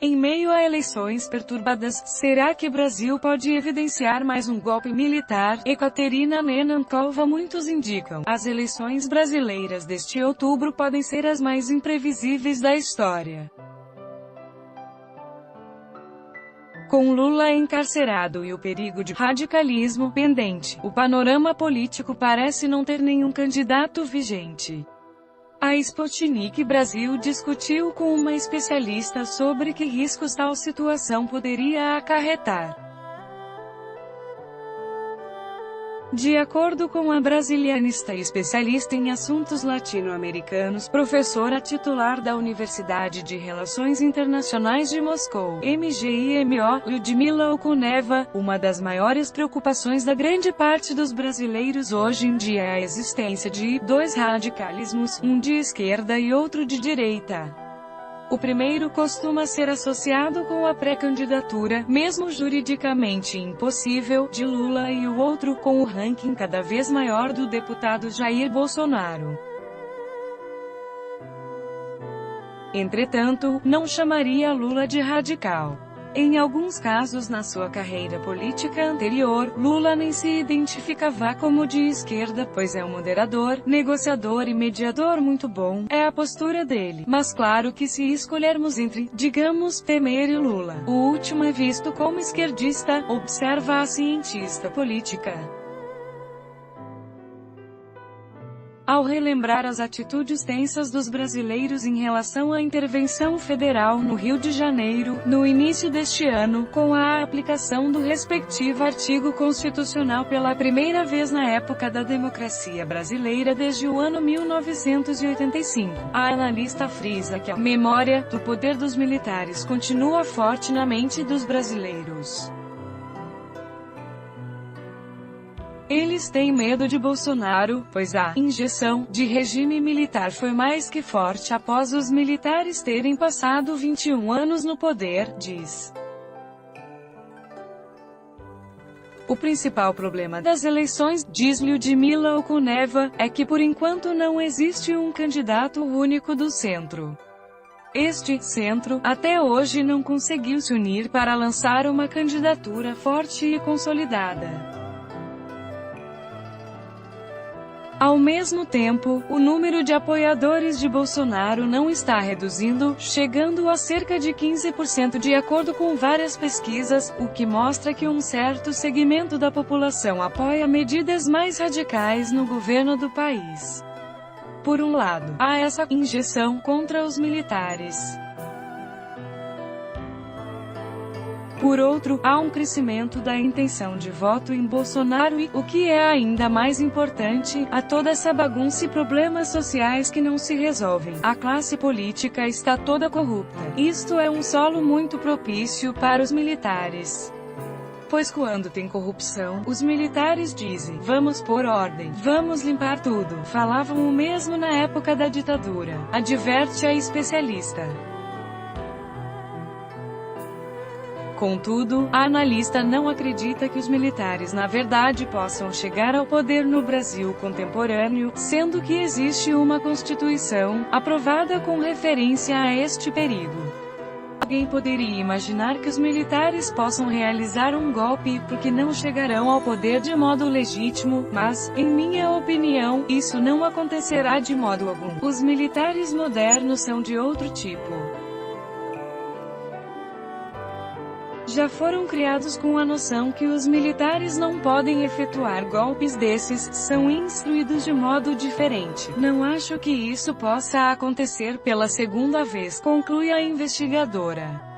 Em meio a eleições perturbadas, será que Brasil pode evidenciar mais um golpe militar? Ekaterina Nenankova. Muitos indicam. As eleições brasileiras deste outubro podem ser as mais imprevisíveis da história. Com Lula encarcerado e o perigo de radicalismo pendente, o panorama político parece não ter nenhum candidato vigente. A Sputnik Brasil discutiu com uma especialista sobre que riscos tal situação poderia acarretar. De acordo com a brasilianista e especialista em assuntos latino-americanos, professora titular da Universidade de Relações Internacionais de Moscou, MGIMO, Lyudmila Okuneva, uma das maiores preocupações da grande parte dos brasileiros hoje em dia é a existência de dois radicalismos, um de esquerda e outro de direita. O primeiro costuma ser associado com a pré-candidatura, mesmo juridicamente impossível, de Lula e o outro com o ranking cada vez maior do deputado Jair Bolsonaro. Entretanto, não chamaria Lula de radical. Em alguns casos na sua carreira política anterior, Lula nem se identificava como de esquerda, pois é um moderador, negociador e mediador muito bom, é a postura dele. Mas claro que se escolhermos entre, digamos, Temer e Lula, o último é visto como esquerdista, observa a cientista política. Ao relembrar as atitudes tensas dos brasileiros em relação à intervenção federal no Rio de Janeiro, no início deste ano, com a aplicação do respectivo artigo constitucional pela primeira vez na época da democracia brasileira desde o ano 1985, a analista frisa que a memória do poder dos militares continua forte na mente dos brasileiros. Eles têm medo de Bolsonaro, pois a injeção de regime militar foi mais que forte após os militares terem passado 21 anos no poder, diz. O principal problema das eleições, diz Lyudmila Okuneva, é que por enquanto não existe um candidato único do centro. Este centro, até hoje não conseguiu se unir para lançar uma candidatura forte e consolidada. Ao mesmo tempo, o número de apoiadores de Bolsonaro não está reduzindo, chegando a cerca de 15% de acordo com várias pesquisas, o que mostra que um certo segmento da população apoia medidas mais radicais no governo do país. Por um lado, há essa injeção contra os militares. Por outro, há um crescimento da intenção de voto em Bolsonaro e, o que é ainda mais importante, há toda essa bagunça e problemas sociais que não se resolvem. A classe política está toda corrupta. Isto é um solo muito propício para os militares. Pois quando tem corrupção, os militares dizem, vamos pôr ordem, vamos limpar tudo. Falavam o mesmo na época da ditadura, adverte a especialista. Contudo, a analista não acredita que os militares na verdade possam chegar ao poder no Brasil contemporâneo, sendo que existe uma Constituição, aprovada com referência a este período. Alguém poderia imaginar que os militares possam realizar um golpe, porque não chegarão ao poder de modo legítimo, mas, em minha opinião, isso não acontecerá de modo algum. Os militares modernos são de outro tipo. Já foram criados com a noção que os militares não podem efetuar golpes desses, são instruídos de modo diferente. Não acho que isso possa acontecer pela segunda vez, conclui a investigadora.